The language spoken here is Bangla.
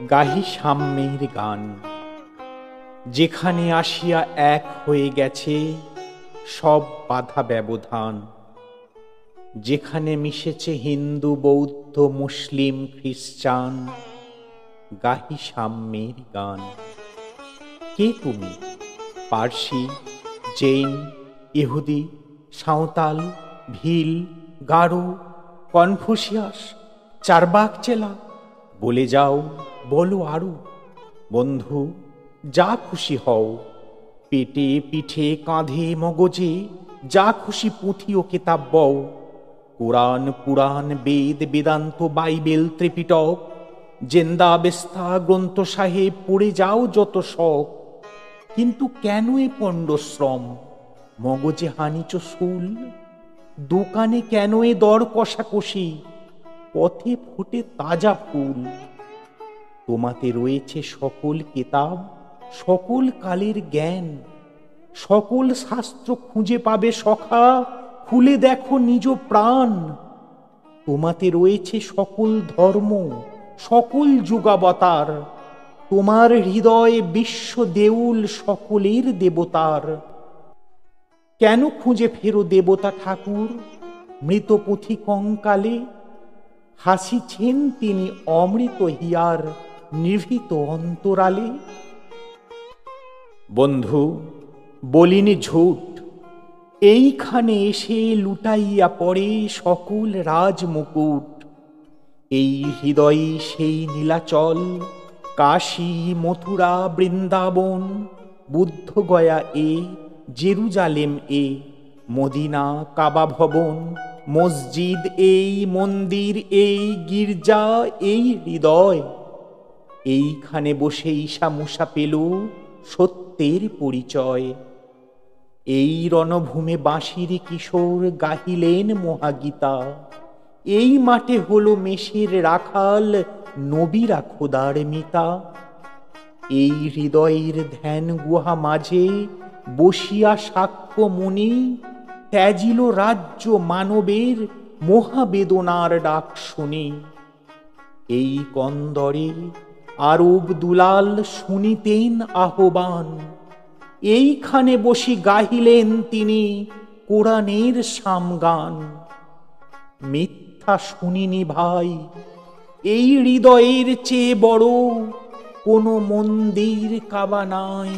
গাহি সাম্যের গান, যেখানে আসিয়া এক হয়ে গেছে সব বাধা ব্যবধান, যেখানে মিশেছে হিন্দু বৌদ্ধ মুসলিম খ্রিস্টান। গাহি সাম্যের গান। কে তুমি? পার্সি, জৈন, ইহুদি, সাঁওতাল, ভিল, গারো, কনফুসিয়াস, চারবাক চেলা? বলে যাও, বলো আরো। বন্ধু, যা খুশি হও, পেটে পিঠে কাঁধে মগজে যা খুশি পুঁথি ও কেতাব বও। কোরআন পুরাণ বেদ বেদান্ত বাইবেল ত্রিপিটক জেন্দা বেস্তা গ্রন্থ সাহেব পড়ে যাও যত শখ। কিন্তু কেন এ পণ্ডশ্রম? মগজে হানিচ শুল? দোকানে কেন এ দর কষাকষি? পথে ফোটে তাজা ফুল। তোমাতে রয়েছে সকল কেতাব, সকল কালের জ্ঞান, সকল শাস্ত্র খুঁজে পাবে সখা, খুলে দেখো নিজ প্রাণ। তোমাতে রয়েছে সকল ধর্ম, সকল যুগাবতার, তোমার হৃদয়ে বিশ্ব দেউল সকলের দেবতার। কেন খুঁজে ফেরো দেবতা ঠাকুর মৃত পুঁথি কঙ্কালে? হাসিছেন তিনি অমৃত হিয়ার নিভৃত অন্তরালে। বন্ধু, বলিনি ঝুট, এইখানে এসে লুটাইয়া পড়ে সকল রাজমুকুট। এই হৃদয়ে সেই নীলাচল, কাশী মথুরা বৃন্দাবন, বুদ্ধগয়া এ, জেরুজালেম এ, মদিনা কাবা ভবন, মসজিদ এই, মন্দির এই, গির্জা এই হৃদয়। এইখানে বসে ঈশা মুসা পেল সত্যের পরিচয়। এই রণভূমে বাঁশির কিশোর গাহিলেন মহাগীতা। এই মাঠে হলো মেষের রাখাল নবীরা খোদার মিতা। এই হৃদয়ের ধ্যান গুহা মাঝে বসিয়া সাক্ষ্য মুনি ত্যাজিল রাজ্য মানবের মহাবেদনার ডাক শুনি। এই কন্দরে আরব দুলাল শুনিতেন আহ্বান। এইখানে বসি গাহিলেন তিনি কোরআনের সামগান। মিথ্যা শুনিনি ভাই, এই হৃদয়ের চেয়ে বড় কোনো মন্দির কাবা নাই।